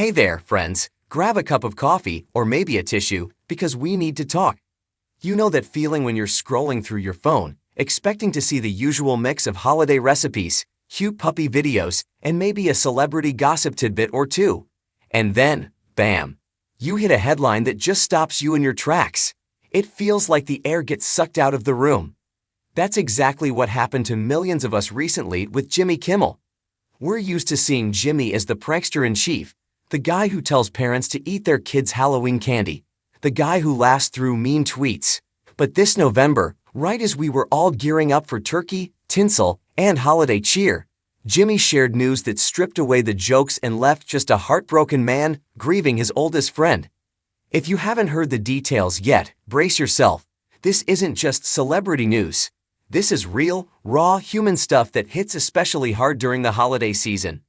Hey there, friends. Grab a cup of coffee or maybe a tissue because we need to talk. You know that feeling when you're scrolling through your phone, expecting to see the usual mix of holiday recipes, cute puppy videos, and maybe a celebrity gossip tidbit or two. And then, bam, you hit a headline that just stops you in your tracks. It feels like the air gets sucked out of the room. That's exactly what happened to millions of us recently with Jimmy Kimmel. We're used to seeing Jimmy as the prankster-in-chief, the guy who tells parents to eat their kids' Halloween candy, the guy who laughs through mean tweets. But this November, right as we were all gearing up for turkey, tinsel, and holiday cheer, Jimmy shared news that stripped away the jokes and left just a heartbroken man grieving his oldest friend. If you haven't heard the details yet, brace yourself. This isn't just celebrity news. This is real, raw human stuff that hits especially hard during the holiday season.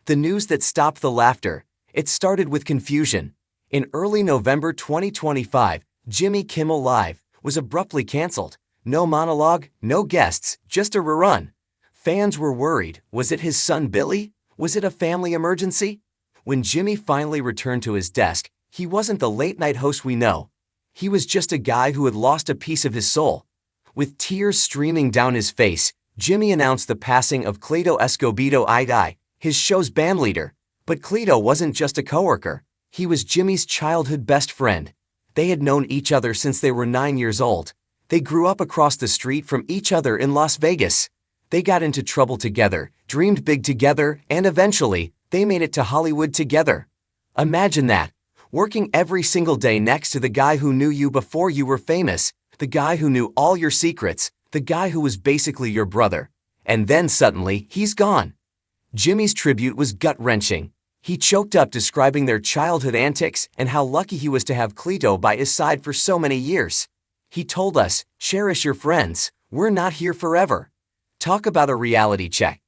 The news that stopped the laughter. It started with confusion. In early November 2025, Jimmy Kimmel Live was abruptly canceled. No monologue, no guests, just a rerun. Fans were worried. Was it his son Billy? Was it a family emergency? When Jimmy finally returned to his desk, he wasn't the late-night host we know. He was just a guy who had lost a piece of his soul. With tears streaming down his face, Jimmy announced the passing of Cleto Escobedo Idi, his show's bandleader. But Cleto wasn't just a coworker. He was Jimmy's childhood best friend. They had known each other since they were 9 years old. They grew up across the street from each other in Las Vegas. They got into trouble together, dreamed big together, and eventually, they made it to Hollywood together. Imagine that, working every single day next to the guy who knew you before you were famous, the guy who knew all your secrets, the guy who was basically your brother. And then suddenly, he's gone. Jimmy's tribute was gut-wrenching. He choked up describing their childhood antics and how lucky he was to have Cleto by his side for so many years. He told us, "Cherish your friends, we're not here forever." Talk about a reality check.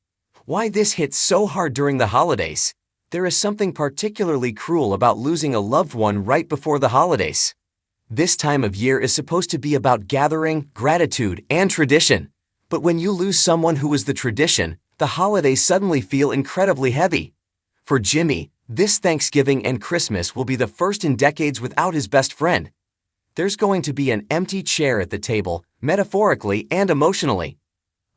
Why this hit so hard during the holidays? There is something particularly cruel about losing a loved one right before the holidays. This time of year is supposed to be about gathering, gratitude, and tradition. But when you lose someone who was the tradition, the holidays suddenly feel incredibly heavy. For Jimmy, this Thanksgiving and Christmas will be the first in decades without his best friend. There's going to be an empty chair at the table, metaphorically and emotionally.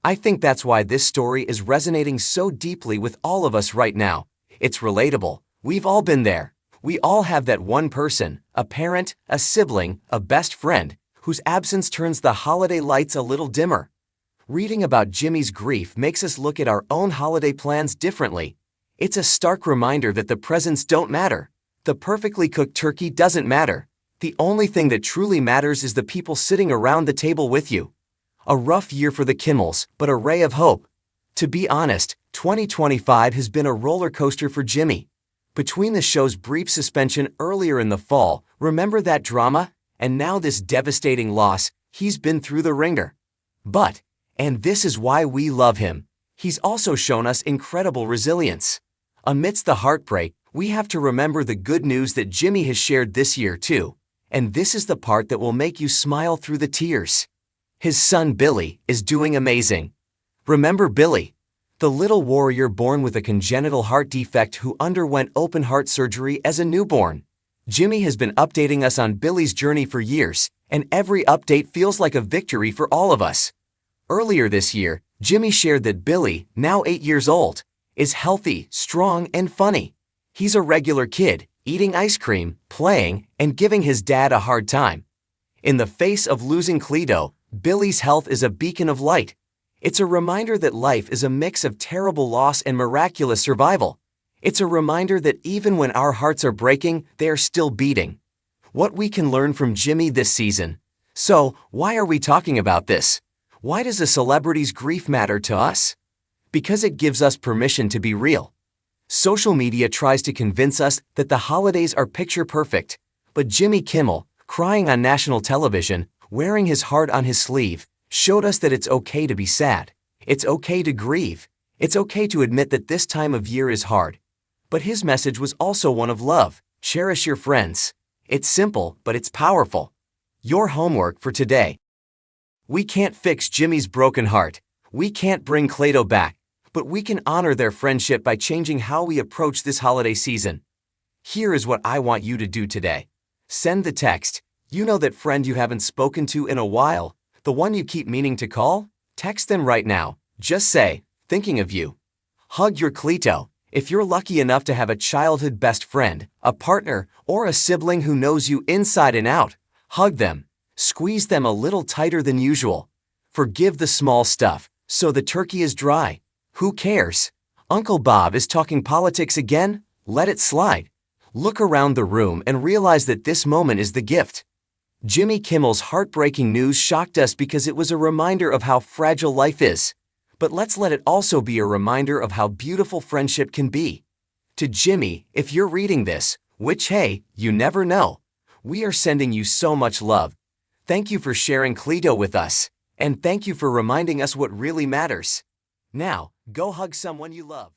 I think that's why this story is resonating so deeply with all of us right now. It's relatable. We've all been there. We all have that one person, a parent, a sibling, a best friend, whose absence turns the holiday lights a little dimmer. Reading about Jimmy's grief makes us look at our own holiday plans differently. It's a stark reminder that the presents don't matter. The perfectly cooked turkey doesn't matter. The only thing that truly matters is the people sitting around the table with you. A rough year for the Kimmels, but a ray of hope. To be honest, 2025 has been a roller coaster for Jimmy. Between the show's brief suspension earlier in the fall, remember that drama? And now this devastating loss, he's been through the ringer. But, and this is why we love him, he's also shown us incredible resilience. Amidst the heartbreak, we have to remember the good news that Jimmy has shared this year too. And this is the part that will make you smile through the tears. His son Billy is doing amazing. Remember Billy? The little warrior born with a congenital heart defect who underwent open heart surgery as a newborn. Jimmy has been updating us on Billy's journey for years, and every update feels like a victory for all of us. Earlier this year, Jimmy shared that Billy, now 8 years old, is healthy, strong, and funny. He's a regular kid, eating ice cream, playing, and giving his dad a hard time. In the face of losing Cleto, Billy's health is a beacon of light. It's a reminder that life is a mix of terrible loss and miraculous survival. It's a reminder that even when our hearts are breaking, they are still beating. What we can learn from Jimmy this season. So, why are we talking about this? Why does a celebrity's grief matter to us? Because it gives us permission to be real. Social media tries to convince us that the holidays are picture perfect. But Jimmy Kimmel, crying on national television, wearing his heart on his sleeve, showed us that it's okay to be sad. It's okay to grieve. It's okay to admit that this time of year is hard. But his message was also one of love. Cherish your friends. It's simple, but it's powerful. Your homework for today. We can't fix Jimmy's broken heart. We can't bring Cleto back. But we can honor their friendship by changing how we approach this holiday season. Here is what I want you to do today. Send the text. You know that friend you haven't spoken to in a while, the one you keep meaning to call? Text them right now. Just say, thinking of you. Hug your Cleto. If you're lucky enough to have a childhood best friend, a partner, or a sibling who knows you inside and out, hug them. Squeeze them a little tighter than usual. Forgive the small stuff, so the turkey is dry. Who cares? Uncle Bob is talking politics again? Let it slide. Look around the room and realize that this moment is the gift. Jimmy Kimmel's heartbreaking news shocked us because it was a reminder of how fragile life is. But let's let it also be a reminder of how beautiful friendship can be. To Jimmy, if you're reading this, which hey, you never know, we are sending you so much love. Thank you for sharing Cleto with us. And thank you for reminding us what really matters. Now, go hug someone you love.